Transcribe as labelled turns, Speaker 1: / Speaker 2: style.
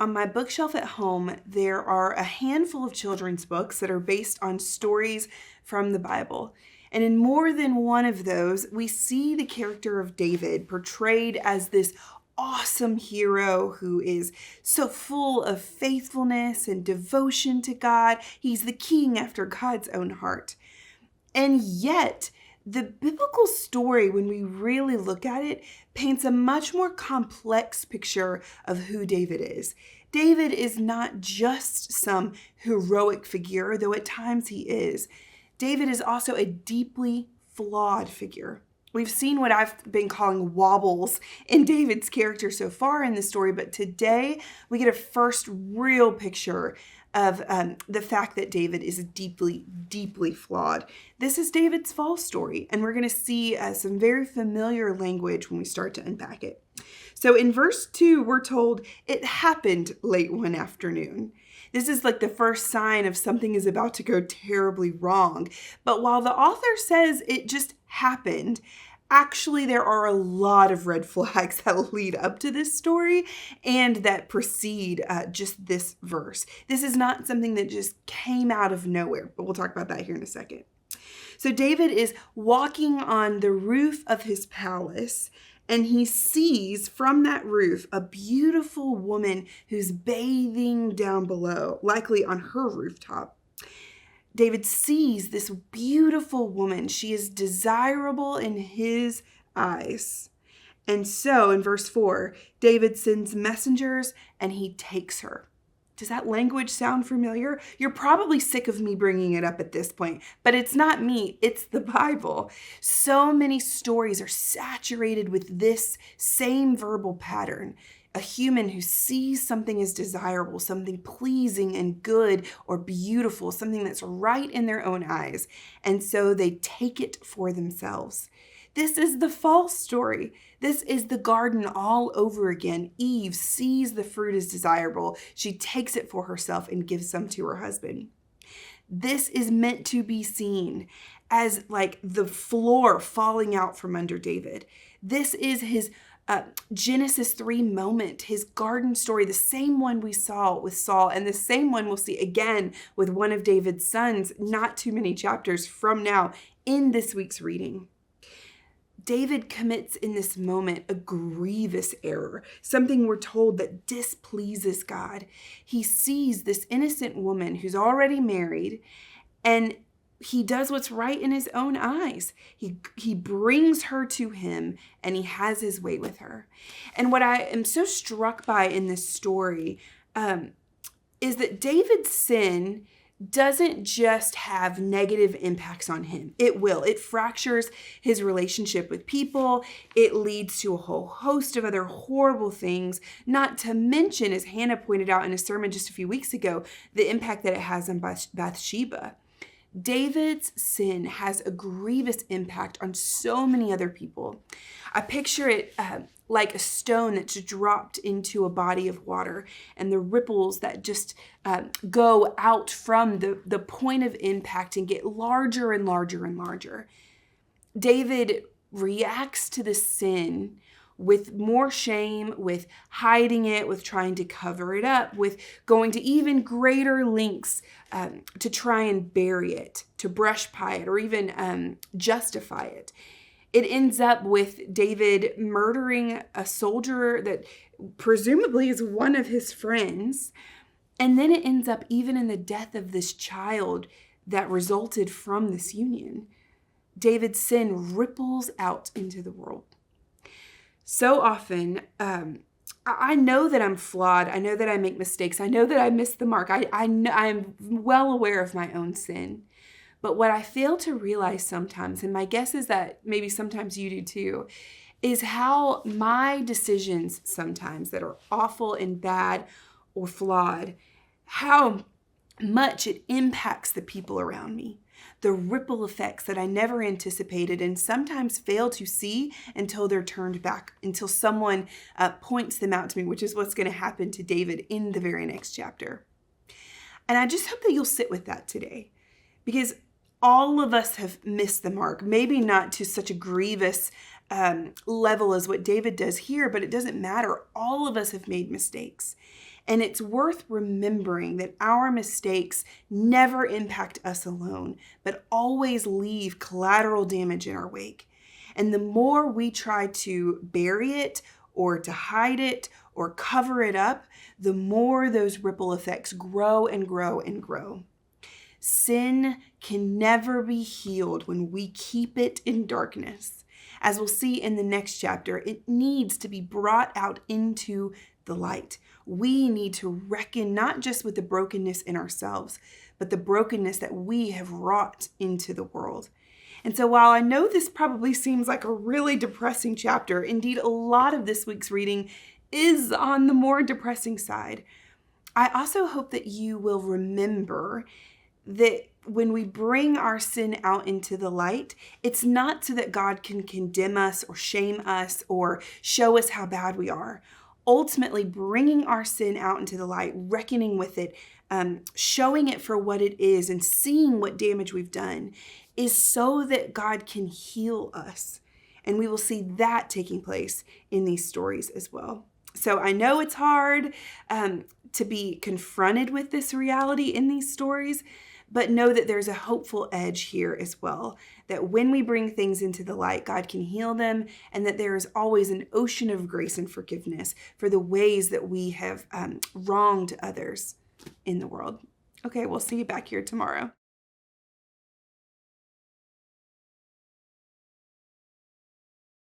Speaker 1: On my bookshelf at home, there are a handful of children's books that are based on stories from the Bible. And in more than one of those, we see the character of David portrayed as this awesome hero who is so full of faithfulness and devotion to God. He's the king after God's own heart. And yet, the biblical story, when we really look at it, paints a much more complex picture of who David is. David is not just some heroic figure, though at times he is. David is also a deeply flawed figure. We've seen what I've been calling wobbles in David's character so far in the story, but today we get a first real picture of the fact that David is deeply, deeply flawed. This is David's fall story, and we're going to see some very familiar language when we start to unpack it. So in verse 2, we're told, it happened late one afternoon. This is like the first sign of something is about to go terribly wrong. But while the author says it just happened, actually there are a lot of red flags that lead up to this story and that precede just this verse. This is not something that just came out of nowhere, but we'll talk about that here in a second. So David is walking on the roof of his palace, and he sees from that roof a beautiful woman who's bathing down below, likely on her rooftop. David sees this beautiful woman. She is desirable in his eyes. And so in verse 4, David sends messengers and he takes her. Does that language sound familiar? You're probably sick of me bringing it up at this point, but it's not me, it's the Bible. So many stories are saturated with this same verbal pattern. A human who sees something as desirable, something pleasing and good or beautiful, something that's right in their own eyes, and so they take it for themselves. This is the fall story. This is the garden all over again. Eve sees the fruit as desirable. She takes it for herself and gives some to her husband. This is meant to be seen as like the floor falling out from under David. This is his Genesis 3 moment, his garden story, the same one we saw with Saul and the same one we'll see again with one of David's sons not too many chapters from now in this week's reading. David commits in this moment a grievous error, something we're told that displeases God. He sees this innocent woman who's already married, and he does what's right in his own eyes. He brings her to him, and he has his way with her. And what I am so struck by in this story is that David's sin doesn't just have negative impacts on him. It will. It fractures his relationship with people. It leads to a whole host of other horrible things, not to mention, as Hannah pointed out in a sermon just a few weeks ago, the impact that it has on Bathsheba. David's sin has a grievous impact on so many other people. I picture it like a stone that's dropped into a body of water, and the ripples that just go out from the point of impact and get larger and larger and larger. David reacts to the sin with more shame, with hiding it, with trying to cover it up, with going to even greater lengths to try and bury it, to brush by it, or even justify it. It ends up with David murdering a soldier that presumably is one of his friends. And then it ends up even in the death of this child that resulted from this union. David's sin ripples out into the world. So often, I know that I'm flawed. I know that I make mistakes. I know that I miss the mark. I'm well aware of my own sin. But what I fail to realize sometimes, and my guess is that maybe sometimes you do too, is how my decisions sometimes that are awful and bad or flawed, how much it impacts the people around me. The ripple effects that I never anticipated and sometimes fail to see until they're turned back, until someone points them out to me, which is what's going to happen to David in the very next chapter. And I just hope that you'll sit with that today, because all of us have missed the mark, maybe not to such a grievous level as what David does here, but it doesn't matter. All of us have made mistakes. And it's worth remembering that our mistakes never impact us alone, but always leave collateral damage in our wake. And the more we try to bury it or to hide it or cover it up, the more those ripple effects grow and grow and grow. Sin can never be healed when we keep it in darkness. As we'll see in the next chapter, it needs to be brought out into the light. We need to reckon not just with the brokenness in ourselves, but the brokenness that we have wrought into the world. And so while I know this probably seems like a really depressing chapter, indeed a lot of this week's reading is on the more depressing side, I also hope that you will remember that when we bring our sin out into the light, it's not so that God can condemn us or shame us or show us how bad we are. Ultimately, bringing our sin out into the light, reckoning with it, showing it for what it is, and seeing what damage we've done is so that God can heal us. And we will see that taking place in these stories as well. So I know it's hard to be confronted with this reality in these stories, but know that there's a hopeful edge here as well, that when we bring things into the light, God can heal them, and that there is always an ocean of grace and forgiveness for the ways that we have wronged others in the world. Okay, we'll see you back here tomorrow.